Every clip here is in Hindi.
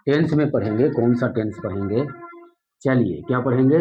टेंस में पढ़ेंगे। कौन सा टेंस पढ़ेंगे? चलिए, क्या पढ़ेंगे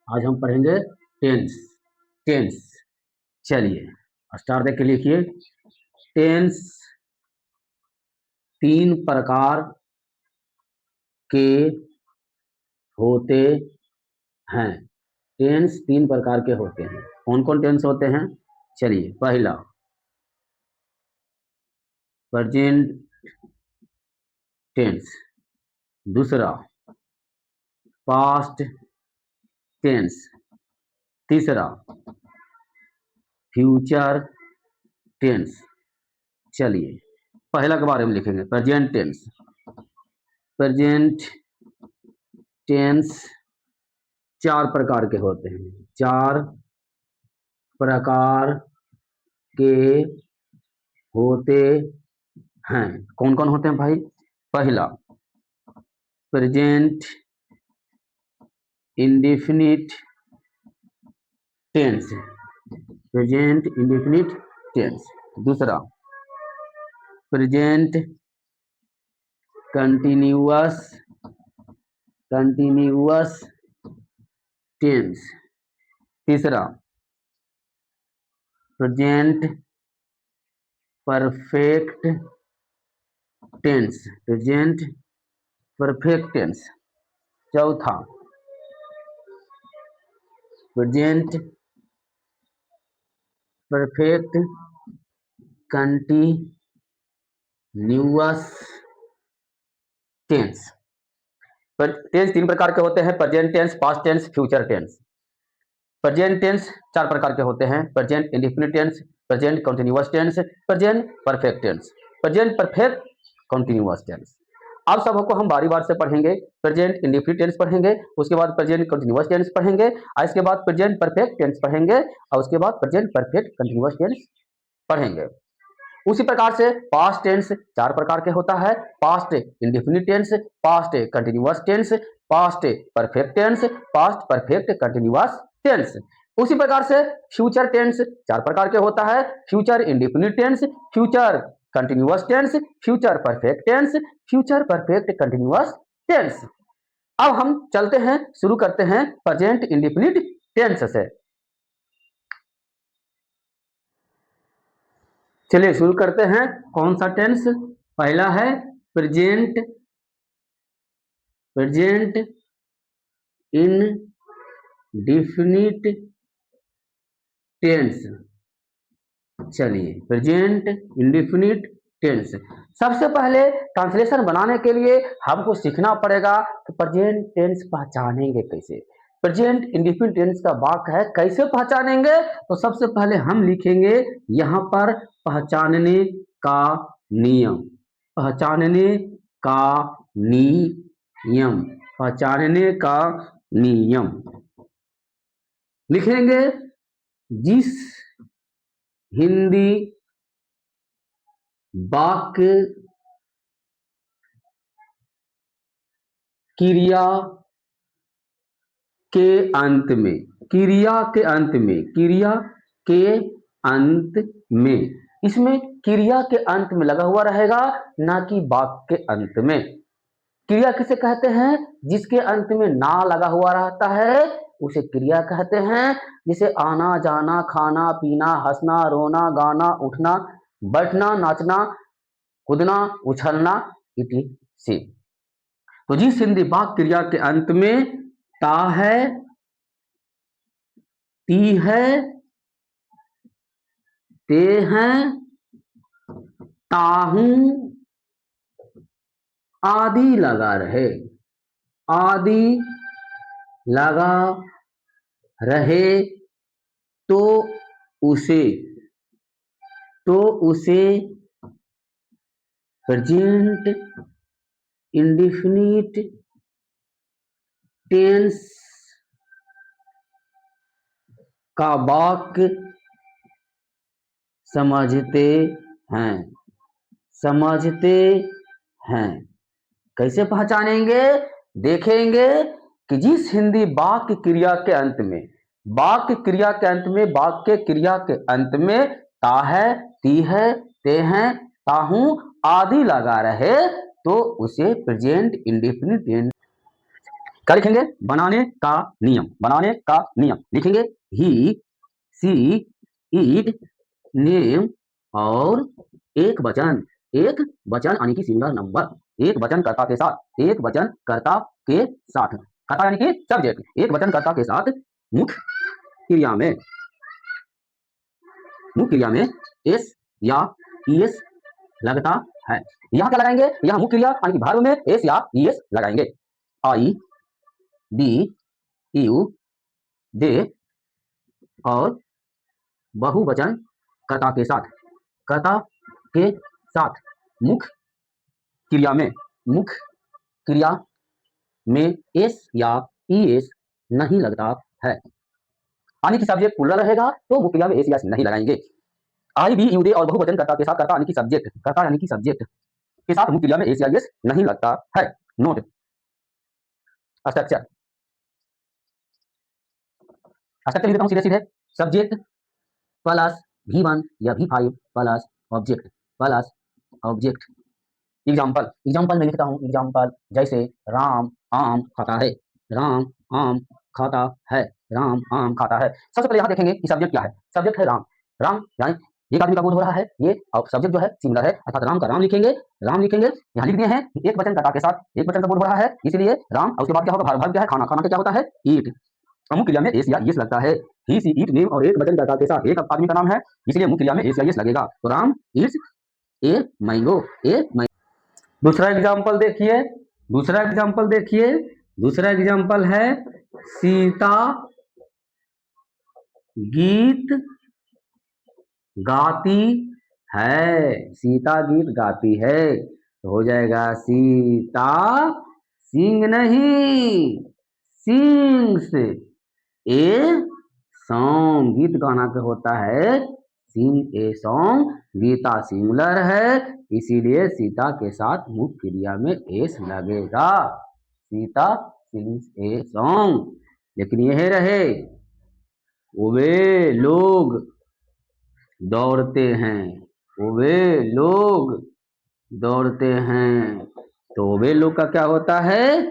आज? हम पढ़ेंगे टेंस। टेंस, चलिए स्टार देख के लिखिए। टेंस तीन प्रकार के होते हैं। टेंस तीन प्रकार के होते हैं। कौन कौन टेंस होते हैं? चलिए, पहला प्रेजेंट टेंस, दूसरा पास्ट टेंस, तीसरा फ्यूचर टेंस। चलिए, पहला के बारे में लिखेंगे, प्रेजेंट टेंस। प्रेजेंट टेंस चार प्रकार के होते हैं। चार प्रकार के होते हैं। कौन कौन होते हैं भाई? पहला present indefinite tense, present indefinite tense. दूसरा प्रेजेंट कंटिन्यूअस टेंस। तीसरा present perfect tense, present perfect tense. चौथा present perfect continuous tense. Tense तीन प्रकार के होते हैं, present tense, past tense, future tense. Present tense चार प्रकार के होते हैं, present indefinite tense, present continuous tense, present perfect tense. Present perfect continuous tense अब सबको हम बारी बार से पढ़ेंगे। प्रेजेंट इंडेफिनिट टेंस पढ़ेंगे, उसके बाद प्रेजेंट कंटिन्यूअस टेंस पढ़ेंगे, और इसके बाद प्रेजेंट परफेक्ट टेंस पढ़ेंगे, और उसके बाद प्रेजेंट परफेक्ट कंटिन्यूअस टेंस पढ़ेंगे। उसी प्रकार से पास्ट टेंस चार प्रकार के होता है, past indefinite tense, past continuous tense, past perfect tense, past perfect continuous tense. उसी प्रकार से फ्यूचर टेंस चार प्रकार के होता है, future indefinite tense, future continuous tense, future perfect tense, future perfect continuous tense. अब हम चलते हैं, शुरू करते हैं प्रेजेंट इंडेफिनिट टेंस से। चलिए शुरू करते हैं। कौन सा टेंस? पहला है प्रेजेंट इंडेफिनिट टेंस। चलिए, प्रेजेंट इंडेफिनिट टेंस। सबसे पहले ट्रांसलेशन बनाने के लिए हमको सीखना पड़ेगा कि प्रेजेंट टेंस पहचानेंगे कैसे। प्रेजेंट इंडेफिनिट टेंस का वाक्य है, कैसे पहचानेंगे? तो सबसे पहले हम लिखेंगे यहां पर पहचानने का नियम, पहचानने का नियम, पहचानने का नियम लिखेंगे। जिस हिंदी वाक्य क्रिया के अंत में, क्रिया के अंत में, क्रिया के अंत में, इसमें क्रिया के अंत में लगा हुआ रहेगा, ना कि वाक्य के अंत में। क्रिया किसे कहते हैं? जिसके अंत में ना लगा हुआ रहता है उसे क्रिया कहते हैं। जिसे आना जाना, खाना पीना, हंसना रोना, गाना उठना, बैठना नाचना, कूदना उछलना इत्यादि। तो जिस हिंदी वाक्य क्रिया के अंत में ता है, ती है, ते हैं, ताहू आदि लगा रहे, आदि लगा रहे, तो उसे प्रेजेंट इंडेफिनिट टेंस का वाक्य समझते हैं, समझते हैं। कैसे पहचानेंगे? देखेंगे कि जिस हिंदी वाक्य क्रिया के अंत में, वाक्य क्रिया के अंत में, वाक्य क्रिया के अंत में ता है, ती है, ते हैं, ताहू आदि लगा रहे, तो उसे प्रेजेंट इंडेफिनिट टेंस क्या लिखेंगे? बनाने का नियम, बनाने का नियम लिखेंगे। ही, सी, इट, नेम और एक वचन यानी कि सिंगल नंबर, एक वचन कर्ता के साथ, एक वचन कर्ता के साथ, कर्ता यानी कि सब्जेक्ट, एक वचन कर्ता के साथ मुख्य क्रिया में एस या ईएस लगता है। यहां क्या लगाएंगे? यहां मुख्य क्रिया यानी कि भार्ब में एस या ईएस लगाएंगे। आई, बी, यू, दे और बहुवचन कर्ता के साथ, कर्ता के साथ मुख्य क्रिया में एस या ईएस नहीं लगता है। यानी कि सब्जेक्ट प्लूरल रहेगा तो मुख्य क्रिया में एस या नहीं लगाएंगे। आई, बी, यू, दे और बहुवचन कर्ता के साथ, कर्ता यानी कि सब्जेक्ट के साथ मुख्य क्रिया में एस या ईएस नहीं लगता है। नोट स्ट्रक्चर लिख देता हूं सीधे सब्जेक्ट प्लस V1 या V5 प्लस ऑब्जेक्ट। एग्जाम्पल में लिखता हूं एग्जाम्पल, जैसे राम आम खाता है, राम आम खाता है, राम आम खाता है। सबसे पहले यहां देखेंगे कि सब्जेक्ट क्या है। सब्जेक्ट है राम, यानी एक आदमी का बोध हो रहा है ये, और सब्जेक्ट जो है सिंगुलर है अर्थात राम का राम लिखेंगे। यहाँ लिख दिए हैं एक वचन कर्ता के साथ, एक वचन का बोध हो रहा है इसलिए राम, और उसके बाद क्या होगा? वर्ब क्या है? खाना का क्या होता है? ईट। मुख्य क्रिया में एस या ईएस लगता है। ही, सी, इट, नेम और एक वचन कर्ता के साथ, एक आदमी का नाम है इसलिए मुख्य क्रिया में एस या ईएस लगेगा। तो राम इट्स ए मैंगो, दूसरा एग्जाम्पल देखिए, दूसरा एग्जाम्पल है सीता गीत गाती है, सीता गीत गाती है, तो हो जाएगा सीता सिंग नहीं, सिंग्स ए सॉन्ग। गीत गाना का होता है सिंग ए सॉन्ग, गीता सिंगुलर है इसीलिए सीता के साथ मुख्य क्रिया में एस लगेगा। Sita sings a song. लेकिन यह रहे वे लोग दौड़ते हैं, वे लोग दौड़ते हैं, तो वे लोग का क्या होता है?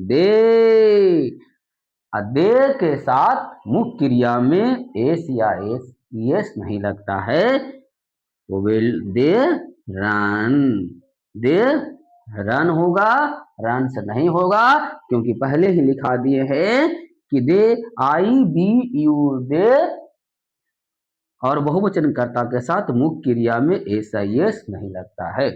दे। दे के साथ मुख्य क्रिया में एस या एस नहीं लगता है, तो दे रन होगा, रन से नहीं होगा क्योंकि पहले ही लिखा दिए हैं कि दे आई, बी, यू, दे और बहुवचन कर्ता के साथ मुख्य क्रिया में एस या एस नहीं लगता है।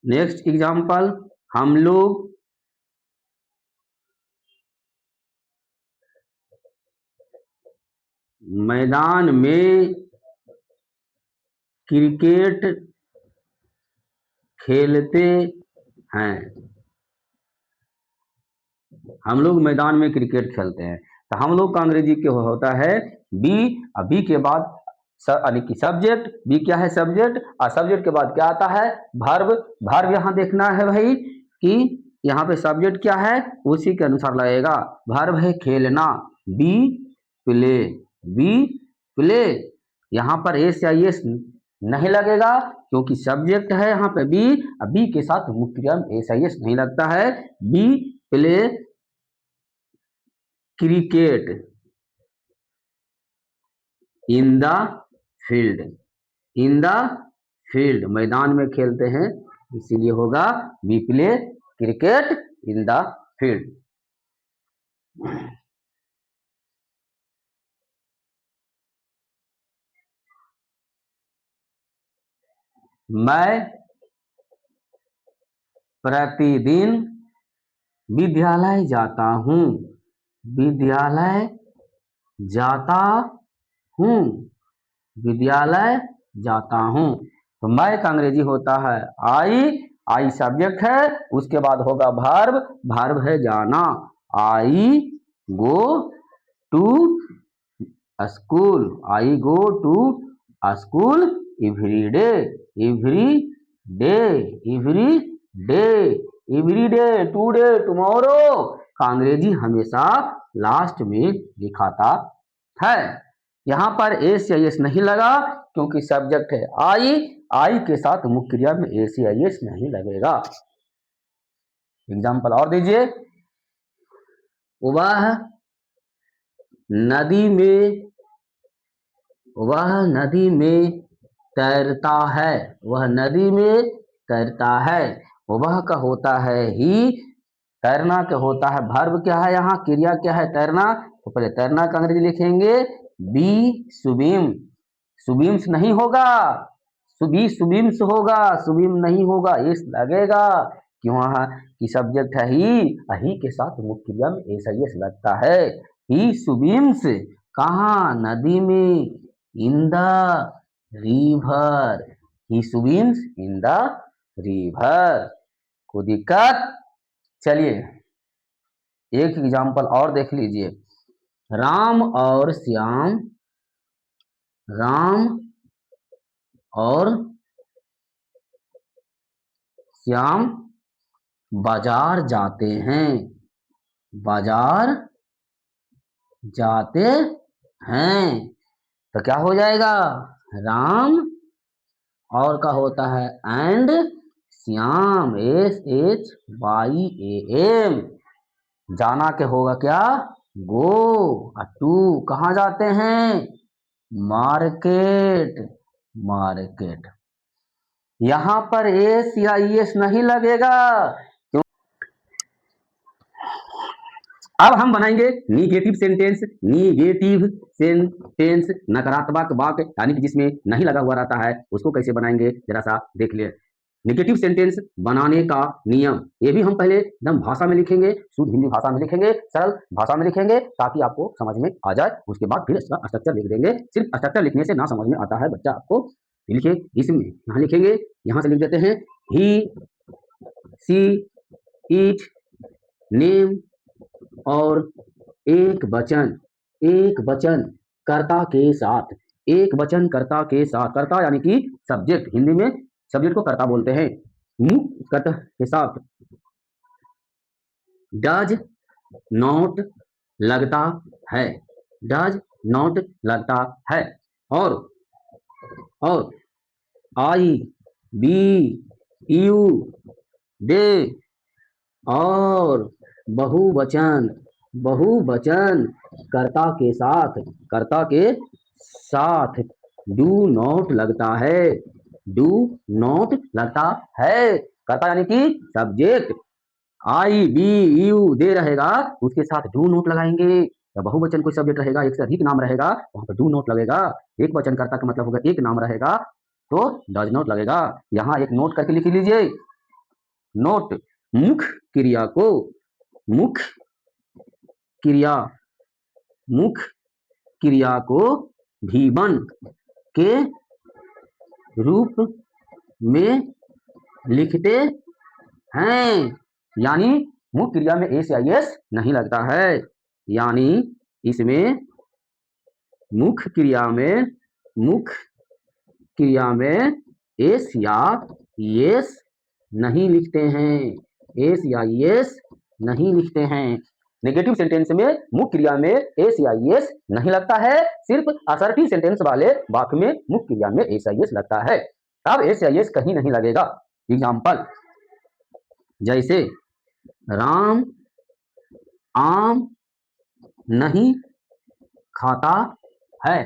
नेक्स्ट एग्जाम्पल, हम लोग मैदान में क्रिकेट खेलते हैं, हम लोग मैदान में क्रिकेट खेलते हैं, तो हम लोग का अंग्रेजी क्या होता है? बी। बी के बाद यानी कि सब्जेक्ट, बी क्या है? सब्जेक्ट, और सब्जेक्ट के बाद क्या आता है? वर्ब। वर्ब यहाँ देखना है भाई कि यहाँ पे सब्जेक्ट क्या है उसी के अनुसार लगेगा। वर्ब है खेलना, बी प्ले, यहाँ पर एस या एस नहीं लगेगा क्योंकि सब्जेक्ट है यहाँ पे बी, बी के साथ मुख्य क्रिया में एस या एस नहीं लगता है। We play cricket in the field, मैदान में खेलते हैं इसीलिए होगा we play cricket in the field. मैं प्रतिदिन विद्यालय जाता हूँ, विद्यालय जाता हूँ, तो मैं का अंग्रेजी होता है आई सब्जेक्ट है, उसके बाद होगा वर्ब है जाना, I go to school, every day, today, tomorrow का अंग्रेजी हमेशा लास्ट में लिखाता है। यहां पर एस या एस नहीं लगा क्योंकि सब्जेक्ट है आई, आई के साथ मुख्य क्रिया में एस या एस नहीं लगेगा। एग्जाम्पल और दीजिए। वह नदी में, वह नदी में तैरता है, वह नदी में तैरता है। वह का होता है ही, तैरना का होता है वर्ब, क्या है यहाँ क्रिया क्या है तैरना, तो पहले तैरना का अंग्रेजी लिखेंगे बी स्विम, स्विम्स नहीं होगा, सुबी स्विम्स होगा, स्विम नहीं होगा, एस लगेगा क्यों वहां की सब्जेक्ट है ही के साथ मुख्य क्रिया में एस आई एस लगता है। ही स्विम्स कहाँ, नदी में, in the river, he swims in the river. कोई दिक्कत? चलिए एक एग्जाम्पल और देख लीजिए। राम और श्याम, राम और श्याम बाजार जाते हैं, बाजार जाते हैं, तो क्या हो जाएगा, राम और का होता है and Shyam, S H Y A M, जाना के होगा क्या गो, टू कहाँ जाते हैं मार्केट, मार्केट। यहां पर एस या एस नहीं लगेगा। अब हम बनाएंगे निगेटिव सेंटेंस, निगेटिव सेंटेंस नकारात्मक वाक्य यानी कि जिसमें नहीं लगा हुआ रहता है उसको कैसे बनाएंगे जरा सा देख ले। निगेटिव सेंटेंस बनाने का नियम, ये भी हम पहले एकदम भाषा में लिखेंगे, शुद्ध हिंदी भाषा में लिखेंगे, सरल भाषा में लिखेंगे ताकि आपको समझ में आ जाए। उसके बाद फिर इसका स्ट्रक्चर लिख देंगे। सिर्फ स्ट्रक्चर लिखने से ना समझ में आता है बच्चा आपको, लिखिए इसमें, यहाँ लिखेंगे, यहाँ से लिख देते हैं ही सी इट नेम, और एक वचन, एक वचन कर्ता के साथ, एक वचन कर्ता के साथ, कर्ता यानी कि सब्जेक्ट, हिंदी में सब्जेक्ट को कर्ता बोलते हैं, मुख्य कर्ता के साथ डज नॉट लगता है, डज नॉट लगता है, और आई बी यू दे, और बहुवचन, बहुवचन कर्ता के साथ, कर्ता के साथ डू नॉट लगता है, डू नॉट लगता है, कर्ता यानी कि subject, I we you they रहेगा उसके साथ डू नॉट लगाएंगे, या बहुवचन कोई सब्जेक्ट रहेगा एक से अधिक नाम रहेगा वहां पर डू नॉट लगेगा, एक वचन कर्ता का मतलब होगा एक नाम रहेगा तो डज नॉट लगेगा। यहां एक नोट करके लिख लीजिए, नोट मुख्य क्रिया को, मुख्य क्रिया, मुख्य क्रिया को भी1 के रूप में लिखते हैं, यानी मुख्य क्रिया में एस या एस नहीं लगता है, यानी इसमें मुख्य क्रिया में, मुख्य क्रिया में एस या एस नहीं लिखते हैं, एस या एस नहीं लिखते हैं। नेगेटिव सेंटेंस में मुख्य क्रिया में एस या एस नहीं लगता है, सिर्फ असर्टिव सेंटेंस वाले वाक्य में मुख्य क्रिया में एस या एस लगता है। अब एस या एस कहीं नहीं लगेगा। एग्जाम्पल जैसे राम आम नहीं खाता है,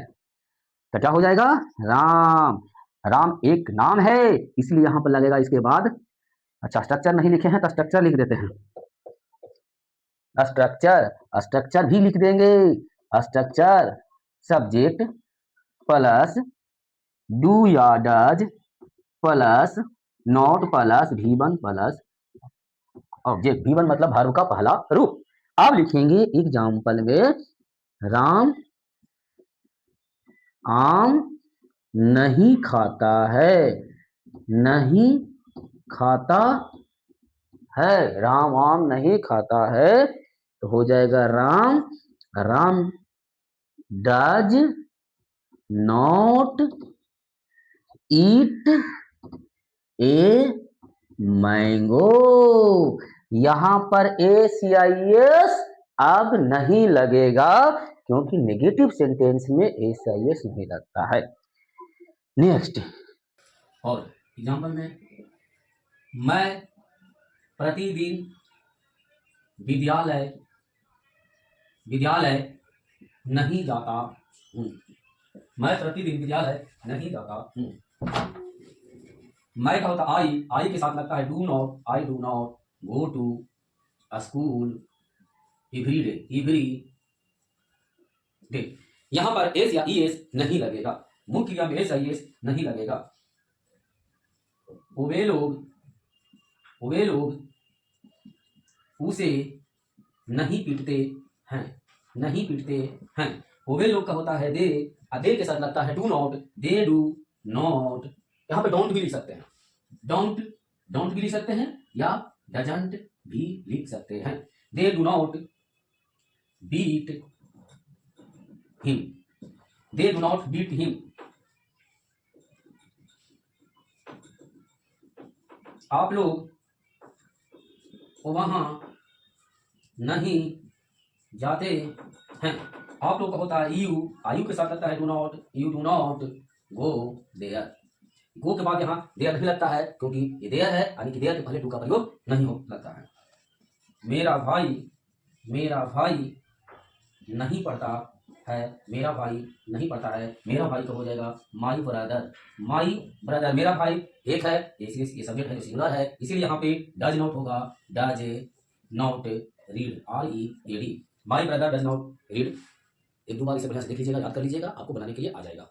तो क्या हो जाएगा राम, राम एक नाम है इसलिए यहां पर लगेगा इसके बाद। अच्छा स्ट्रक्चर नहीं लिखे हैं तो स्ट्रक्चर लिख देते हैं, स्ट्रक्चर, स्ट्रक्चर भी लिख देंगे, स्ट्रक्चर सब्जेक्ट प्लस डू या does plus not plus V one plus object, V one मतलब वर्ब का पहला रूप। अब लिखेंगे एग्जाम्पल में राम आम नहीं खाता है, नहीं खाता है, राम आम नहीं खाता है तो हो जाएगा Ram, Ram does not eat a mango. यहां पर एस या एस अब नहीं लगेगा क्योंकि नेगेटिव सेंटेंस में एस आई एस नहीं लगता है। नेक्स्ट, और एग्जाम्पल में, मैं प्रतिदिन विद्यालय नहीं जाता हूँ। मैं प्रतिदिन विद्यालय नहीं जाता हूँ। मैं का होता आई के साथ लगता है do not, I do not go to school every day. यहां पर एस या ई एस नहीं लगेगा, मुख्य क्रिया में एस आई एस नहीं लगेगा। वे लोग उसे नहीं पीटते हैं। वे लोग का होता है दे के साथ लगता है do not, they do not. यहां पे डोंट भी लिख सकते हैं, डोंट भी लिख सकते हैं या डजंट भी लिख सकते हैं। They do not beat him, they do not beat him. आप लोग वहां नहीं जाते हैं। आप लोग का होता है यू के साथ लगता है do not, you do not go there. Go के बाद यहाँ देयर नहीं लगता है क्योंकि ये देयर है, यानी कि देयर के पहले टू का प्रयोग नहीं हो लगता है। मेरा भाई नहीं पढ़ता है, मेरा भाई तो हो जाएगा माई ब्रदर। मेरा भाई एक है, इसलिए ये सब्जेक्ट है जो सिंगुलर है, इसीलिए यहाँ पे डज नॉट होगा, does not read, READ। My brother does not read. एक दो बार इसे बढ़िया से देख लीजिएगा, याद कर लीजिएगा, आपको बनाने के लिए आ जाएगा।